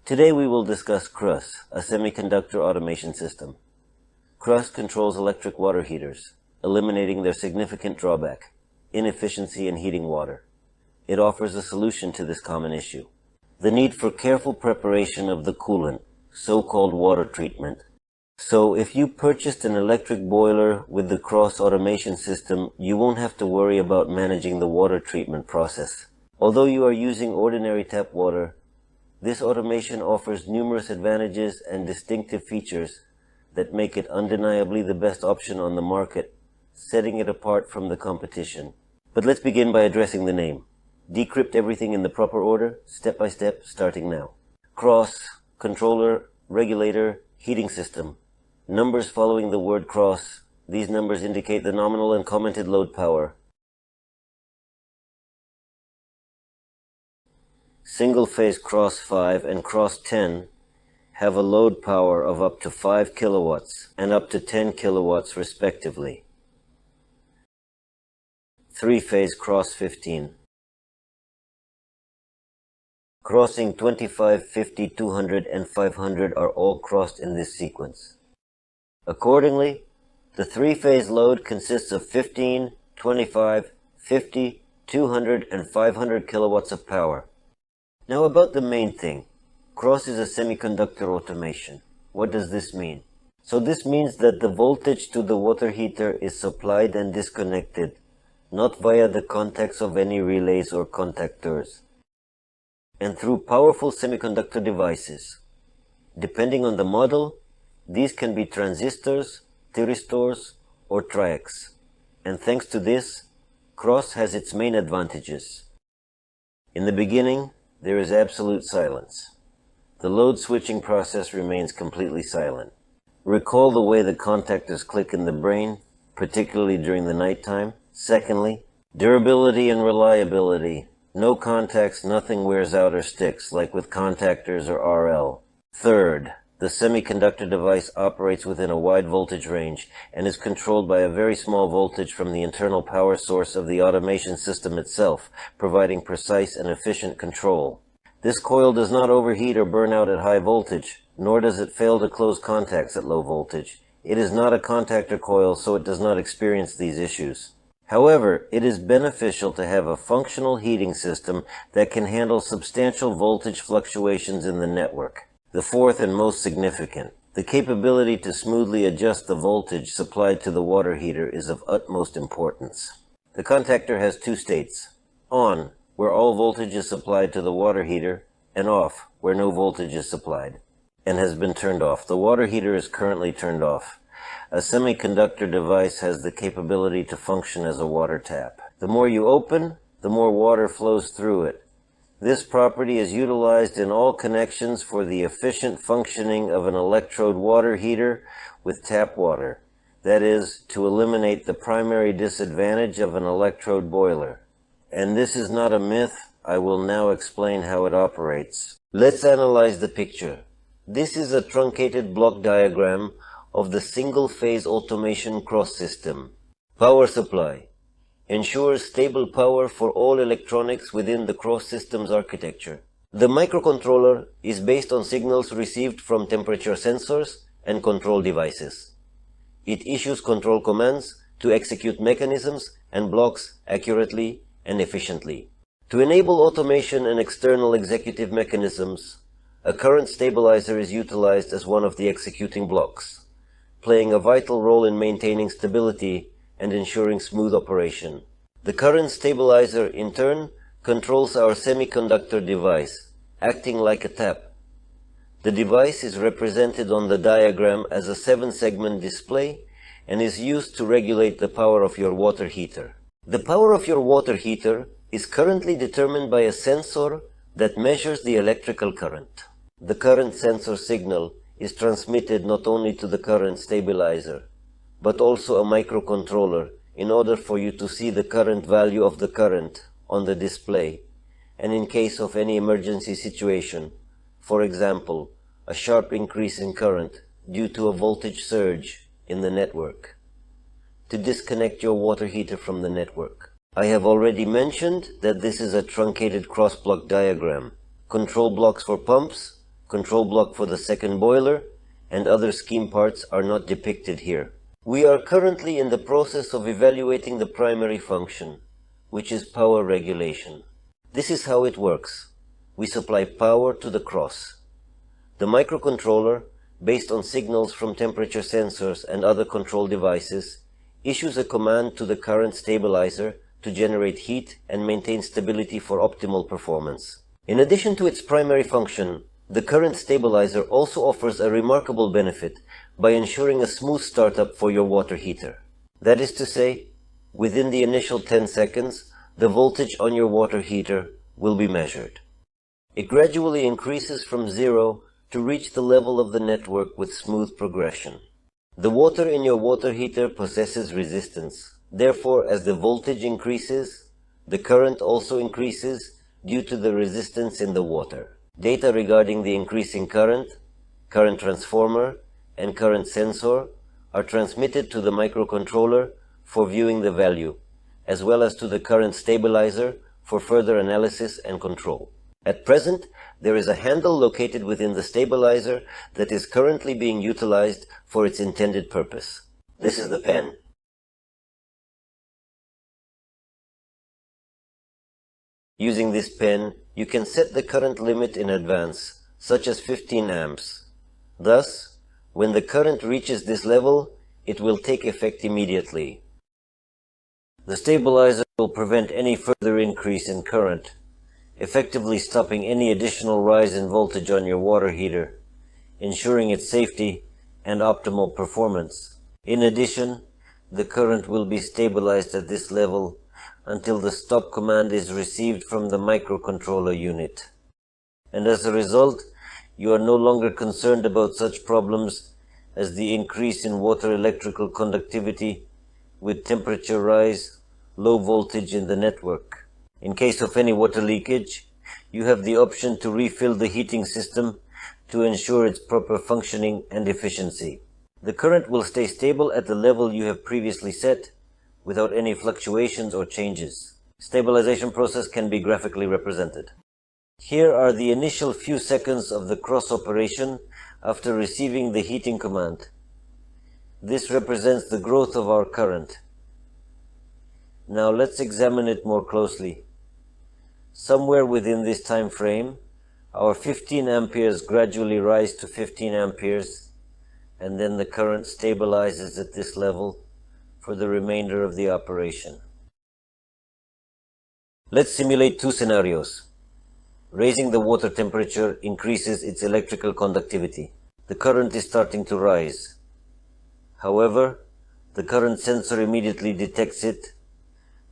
Today we will discuss KROS, a semiconductor automation system. KROS controls electric water heaters, eliminating their significant drawback, inefficiency in heating water. It offers a solution to this common issue: the need for careful preparation of the coolant, so-called water treatment. So if you purchased an electric boiler with the KROS automation system, you won't have to worry about managing the water treatment process. Although you are using ordinary tap water, this automation offers numerous advantages and distinctive features that make it undeniably the best option on the market, setting it apart from the competition. But let's begin by addressing the name. Decrypt everything in the proper order, step by step, starting now. KROS, controller, regulator, heating system. Numbers following the word KROS. These numbers indicate the nominal and commented load power. Single-phase KROS 5 and KROS 10 have a load power of up to 5 kilowatts and up to 10 kilowatts respectively. Three-phase KROS 15. Crossing 25, 50, 200, and 500 are all crossed in this sequence. Accordingly, the three-phase load consists of 15, 25, 50, 200, and 500 kilowatts of power. Now about the main thing. KROS is a semiconductor automation. What does this mean? So this means that the voltage to the water heater is supplied and disconnected, not via the contacts of any relays or contactors, and through powerful semiconductor devices. Depending on the model, these can be transistors, thyristors, or triacs. And thanks to this, KROS has its main advantages. In the beginning, there is absolute silence. The load switching process remains completely silent. Recall the way the contactors click in the brain, particularly during the nighttime. Secondly, durability and reliability. No contacts, nothing wears out or sticks, like with contactors or RL. Third, the semiconductor device operates within a wide voltage range and is controlled by a very small voltage from the internal power source of the automation system itself, providing precise and efficient control. This coil does not overheat or burn out at high voltage, nor does it fail to close contacts at low voltage. It is not a contactor coil, so it does not experience these issues. However, it is beneficial to have a functional heating system that can handle substantial voltage fluctuations in the network. The fourth and most significant, the capability to smoothly adjust the voltage supplied to the water heater is of utmost importance. The contactor has two states: on, where all voltage is supplied to the water heater, and off, where no voltage is supplied and has been turned off. The water heater is currently turned off. A semiconductor device has the capability to function as a water tap. The more you open, the more water flows through it. This property is utilized in all connections for the efficient functioning of an electrode water heater with tap water. That is, to eliminate the primary disadvantage of an electrode boiler. And this is not a myth. I will now explain how it operates. Let's analyze the picture. This is a truncated block diagram of the single-phase automation KROS system. Power supply ensures stable power for all electronics within the KROS system's architecture. The microcontroller is based on signals received from temperature sensors and control devices. It issues control commands to execute mechanisms and blocks accurately and efficiently. To enable automation and external executive mechanisms, a current stabilizer is utilized as one of the executing blocks, playing a vital role in maintaining stability and ensuring smooth operation. The current stabilizer, in turn, controls our semiconductor device, acting like a tap. The device is represented on the diagram as a 7-segment display and is used to regulate the power of your water heater. The power of your water heater is currently determined by a sensor that measures the electrical current. The current sensor signal is transmitted not only to the current stabilizer, but also a microcontroller in order for you to see the current value of the current on the display, and in case of any emergency situation, for example, a sharp increase in current due to a voltage surge in the network, to disconnect your water heater from the network. I have already mentioned that this is a truncated cross-block diagram. Control blocks for pumps, control block for the second boiler, and other scheme parts are not depicted here. We are currently in the process of evaluating the primary function, which is power regulation. This is how it works. We supply power to the KROS. The microcontroller, based on signals from temperature sensors and other control devices, issues a command to the current stabilizer to generate heat and maintain stability for optimal performance. In addition to its primary function, the current stabilizer also offers a remarkable benefit by ensuring a smooth startup for your water heater. That is to say, within the initial 10 seconds, the voltage on your water heater will be measured. It gradually increases from 0 to reach the level of the network with smooth progression. The water in your water heater possesses resistance. Therefore, as the voltage increases, the current also increases due to the resistance in the water. Data regarding the increasing current, current transformer, and current sensor are transmitted to the microcontroller for viewing the value, as well as to the current stabilizer for further analysis and control. At present, there is a handle located within the stabilizer that is currently being utilized for its intended purpose. This is the pen. Using this pen, you can set the current limit in advance, such as 15 amps. Thus, when the current reaches this level, it will take effect immediately. The stabilizer will prevent any further increase in current, effectively stopping any additional rise in voltage on your water heater, ensuring its safety and optimal performance. In addition, the current will be stabilized at this level until the stop command is received from the microcontroller unit. And as a result, you are no longer concerned about such problems as the increase in water electrical conductivity with temperature rise, low voltage in the network. In case of any water leakage, you have the option to refill the heating system to ensure its proper functioning and efficiency. The current will stay stable at the level you have previously set without any fluctuations or changes. Stabilization process can be graphically represented. Here are the initial few seconds of the KROS operation after receiving the heating command. This represents the growth of our current. Now let's examine it more closely. Somewhere within this time frame, our 15 amperes gradually rise to 15 amperes, and then the current stabilizes at this level for the remainder of the operation. Let's simulate two scenarios. Raising the water temperature increases its electrical conductivity. The current is starting to rise. However, the current sensor immediately detects it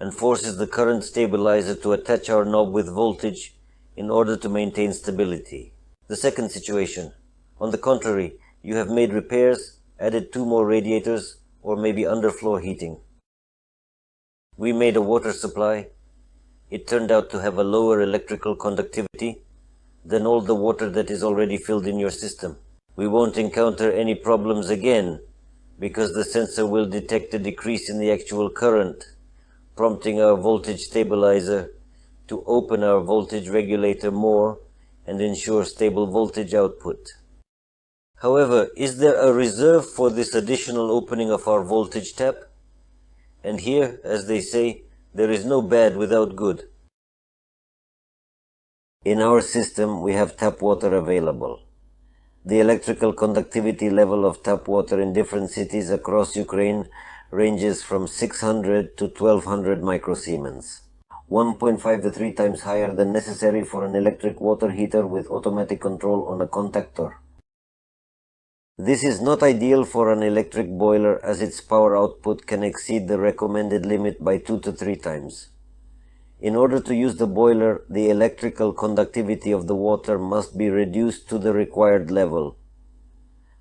and forces the current stabilizer to attach our knob with voltage in order to maintain stability. The second situation, on the contrary, you have made repairs, added 2 more radiators, or maybe underfloor heating. We made a water supply. It turned out to have a lower electrical conductivity than all the water that is already filled in your system. We won't encounter any problems again because the sensor will detect a decrease in the actual current, prompting our voltage stabilizer to open our voltage regulator more and ensure stable voltage output. However, is there a reserve for this additional opening of our voltage tap? And here, as they say, there is no bad without good. In our system, we have tap water available. The electrical conductivity level of tap water in different cities across Ukraine ranges from 600 to 1200 microsiemens, 1.5 to 3 times higher than necessary for an electric water heater with automatic control on a contactor. This is not ideal for an electric boiler as its power output can exceed the recommended limit by 2 to 3 times. In order to use the boiler, the electrical conductivity of the water must be reduced to the required level.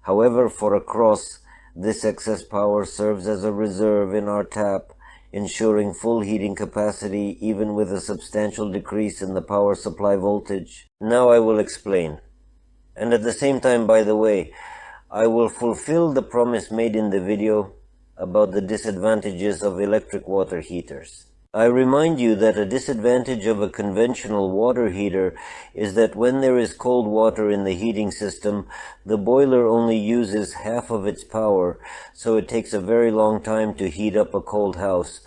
However, for a KROS, this excess power serves as a reserve in our tap, ensuring full heating capacity even with a substantial decrease in the power supply voltage. Now I will explain. And at the same time, by the way, I will fulfill the promise made in the video about the disadvantages of electric water heaters. I remind you that a disadvantage of a conventional water heater is that when there is cold water in the heating system, the boiler only uses half of its power, so it takes a very long time to heat up a cold house,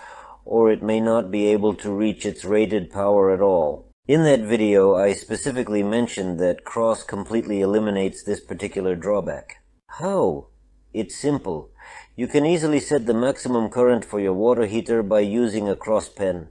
or it may not be able to reach its rated power at all. In that video, I specifically mentioned that KROS completely eliminates this particular drawback. How? It's simple. You can easily set the maximum current for your water heater by using a KROS pen.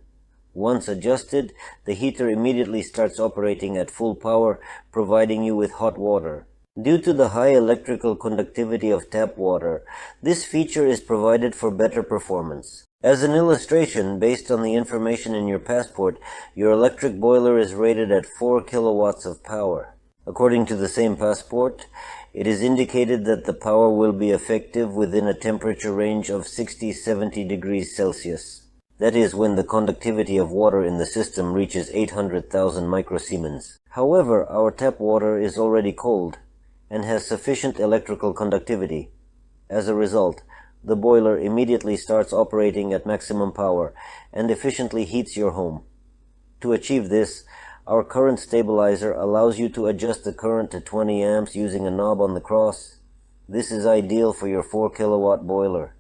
Once adjusted, the heater immediately starts operating at full power, providing you with hot water. Due to the high electrical conductivity of tap water, this feature is provided for better performance. As an illustration, based on the information in your passport, your electric boiler is rated at 4 kilowatts of power. According to the same passport, it is indicated that the power will be effective within a temperature range of 60-70 degrees Celsius. That is when the conductivity of water in the system reaches 800,000 microsiemens. However, our tap water is already cold and has sufficient electrical conductivity. As a result, the boiler immediately starts operating at maximum power and efficiently heats your home. To achieve this, our current stabilizer allows you to adjust the current to 20 amps using a knob on the KROS. This is ideal for your 4 kilowatt boiler.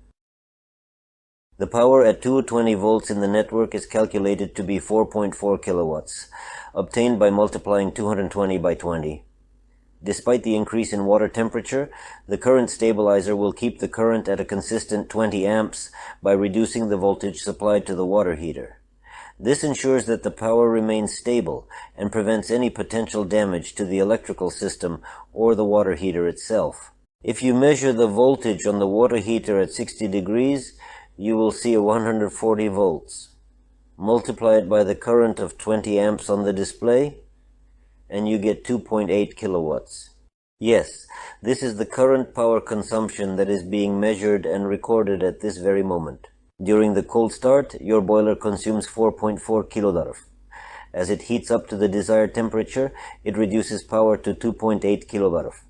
The power at 220 volts in the network is calculated to be 4.4 kilowatts, obtained by multiplying 220 by 20. Despite the increase in water temperature, the current stabilizer will keep the current at a consistent 20 amps by reducing the voltage supplied to the water heater. This ensures that the power remains stable and prevents any potential damage to the electrical system or the water heater itself. If you measure the voltage on the water heater at 60 degrees, you will see 140 volts. Multiply it by the current of 20 amps on the display, and you get 2.8 kilowatts. Yes, this is the current power consumption that is being measured and recorded at this very moment. During the cold start, your boiler consumes 4.4 kilotariff. As it heats up to the desired temperature, it reduces power to 2.8 kilotariff.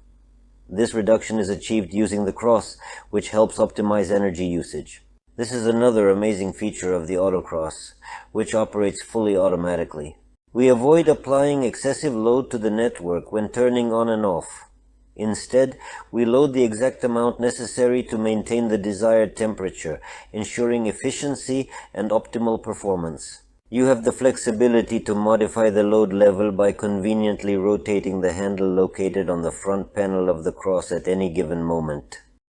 This reduction is achieved using the KROS, which helps optimize energy usage. This is another amazing feature of the AutoKROS, which operates fully automatically. We avoid applying excessive load to the network when turning on and off. Instead, we load the exact amount necessary to maintain the desired temperature, ensuring efficiency and optimal performance. You have the flexibility to modify the load level by conveniently rotating the handle located on the front panel of the KROS at any given moment.